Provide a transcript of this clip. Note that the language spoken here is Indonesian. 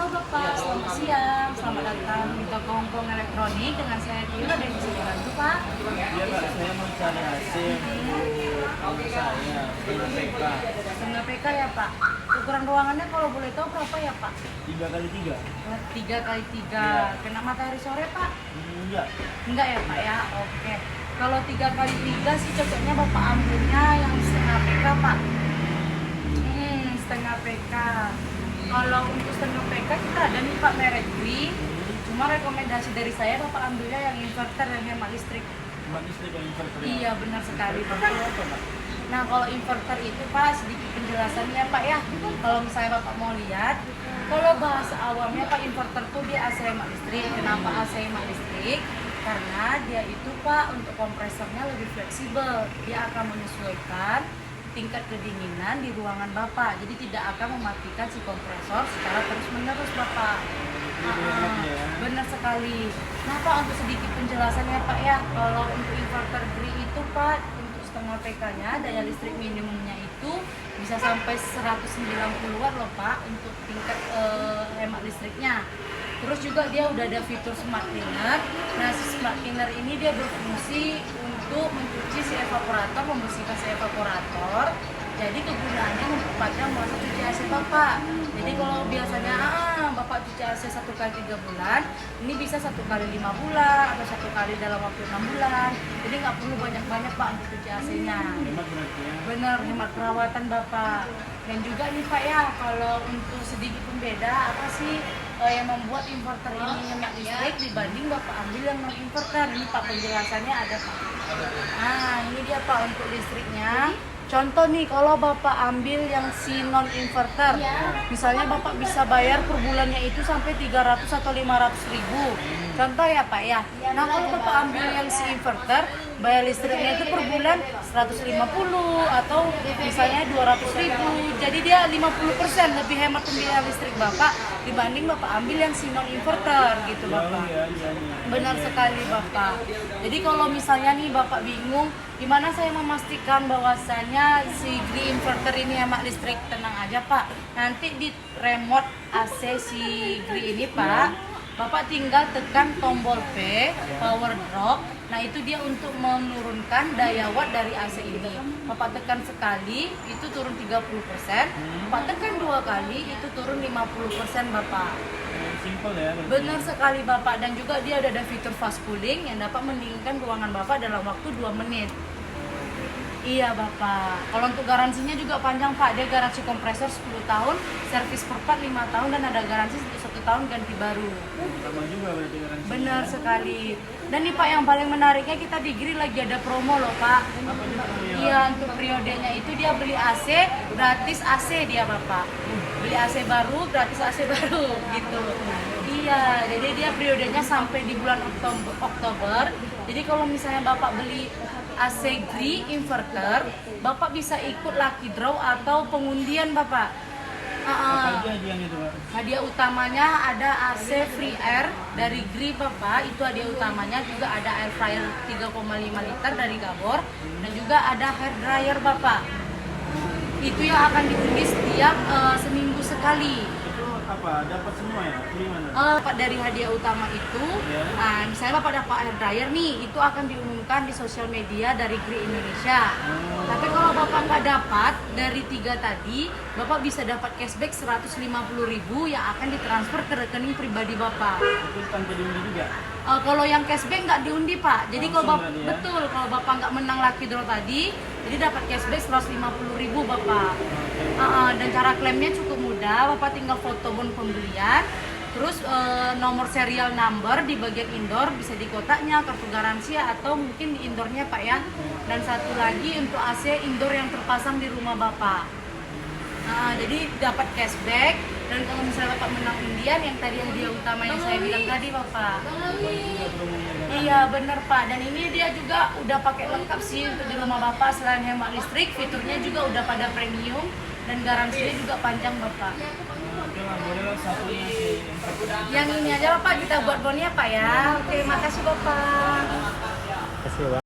Halo Bapak, selamat siang. Selamat datang di toko Hongkong Elektronik dengan saya Tio dan bisa dibantu Pak. Iya Pak, saya mau cari AC untuk kamar saya, setengah PK. Setengah PK ya Pak. Ukuran ruangannya kalau boleh tahu berapa ya Pak? 3x3. 3x3. Iya. Kena matahari sore Pak? Enggak. Enggak ya Pak ya? Oke. Kalau 3x3 sih cocoknya Bapak ambilnya yang setengah PK Pak. Setengah PK. Kalau untuk setengah PK kita ada nih Pak merek Gree. Cuma rekomendasi dari saya Bapak ambilnya yang inverter yang hemat listrik. Cuma listrik yang inverter. Iya benar sekali Pak. Itu apa Pak? Nah kalau inverter itu Pak sedikit penjelasannya Pak ya. Kalau misalnya Bapak mau lihat, kalau bahasa awamnya Pak inverter tuh dia AC hemat listrik. Kenapa AC hemat listrik? Karena dia itu Pak untuk kompresornya lebih fleksibel. Dia akan menyesuaikan tingkat kedinginan di ruangan Bapak. Jadi tidak akan mematikan si kompresor secara terus-menerus Bapak. Benar sekali. Nah Pak untuk sedikit penjelasannya Pak ya. Kalau untuk inverter Gree itu Pak untuk setengah PK-nya daya listrik minimumnya itu bisa sampai 190 watt loh Pak untuk tingkat hemat listriknya. Terus juga dia udah ada fitur smart cleaner. Nah si smart cleaner ini dia berfungsi untuk mencuci si evaporator, membersihkan si evaporator. Jadi kegunaannya memperpanjang masa cuci AC Bapak. Jadi kalau biasanya Bapak cuci AC 1 kali 3 bulan, ini bisa 1 kali 5 bulan atau 1 kali dalam waktu 6 bulan. Jadi nggak perlu banyak-banyak Pak untuk cuci AC-nya. Hemat berarti ya. Bener, hemat perawatan Bapak. Dan juga nih Pak ya, kalau untuk sedikit pembeda apa sih yang membuat inverter ini hemat listrik dibanding Bapak ambil yang non inverter. Ini Pak penjelasannya ada Pak. Nah ini dia Pak untuk listriknya. Contoh nih kalau Bapak ambil yang si non inverter, misalnya Bapak bisa bayar per bulannya itu sampai 300 atau 500 ribu. Contoh ya Pak ya. Nah kalau Bapak ambil yang si inverter, bayar listriknya itu per bulan 150 atau misalnya 200 ribu. Jadi dia 50% lebih hemat pembiayaan listrik Bapak dibanding Bapak ambil yang si non inverter gitu Bapak. Benar sekali Bapak. Jadi kalau misalnya nih Bapak bingung gimana saya memastikan bahwasannya si Gree inverter ini hemat listrik, tenang aja Pak. Nanti di remote AC si Gree ini Pak, Bapak tinggal tekan tombol P, power drop. Nah itu dia untuk menurunkan daya watt dari AC ini. Bapak tekan sekali, itu turun 30%. Bapak tekan 2 kali, itu turun 50% Bapak. Simple ya. Benar sekali Bapak. Dan juga dia ada fitur fast cooling yang dapat mendinginkan ruangan Bapak dalam waktu 2 menit. Iya Bapak. Kalau untuk garansinya juga panjang Pak. Dia garansi kompresor 10 tahun, servis per part 5 tahun, dan ada garansi untuk 1 tahun ganti baru. Lama juga berarti garansi. Benar sekali. Dan nih Pak yang paling menariknya kita di Gree lagi ada promo loh Pak. Apa itu namanya? Iya untuk periodenya itu dia beli AC gratis AC dia Bapak. Beli AC baru gratis AC baru gitu. Iya, jadi dia periodenya sampai di bulan Oktober. Jadi kalau misalnya Bapak beli AC Gree inverter, Bapak bisa ikut lucky draw atau pengundian Bapak. Apa aja hadiahnya itu Pak? Hadiah utamanya ada AC free air dari Gree Bapak, itu hadiah utamanya. Juga ada air fryer 3,5 liter dari Gabor, dan juga ada hair dryer Bapak. Itu yang akan diundi setiap seminggu sekali. Itu apa? Dapat semua ya? Gimana? Pak dari hadiah utama itu, misalnya Bapak dapat air dryer nih, itu akan diumumkan di sosial media dari Gree Indonesia. Tapi kalau Bapak nggak dapat dari 3 tadi, Bapak bisa dapat cashback 150.000 yang akan ditransfer ke rekening pribadi Bapak. Itu tanpa diundi juga? Kalau yang cashback nggak diundi Pak. Jadi kalau Langsung tadi ya? betul, kalau Bapak nggak menang lucky draw tadi, jadi dapat cashback 150.000 Bapak. Dan cara klaimnya cukup mudah. Bapak tinggal foto bon pembelian, terus nomor serial number di bagian indoor bisa di kotaknya, kartu garansi atau mungkin di indoornya Pak ya. Dan satu lagi untuk AC indoor yang terpasang di rumah Bapak. Jadi dapat cashback. Dan kalau misalnya Bapak menang undian yang tadi hadiah utama yang saya bilang tadi Bapak. Iya bener Pak. Dan ini dia juga udah pakai lengkap sih untuk di rumah Bapak. Selain hemat listrik, fiturnya juga udah pada premium dan garansinya juga panjang Bapak. Yang ini aja Bapak kita buat bonnya Pak ya. Oke, makasih Bapak. Kasih ya, Pak.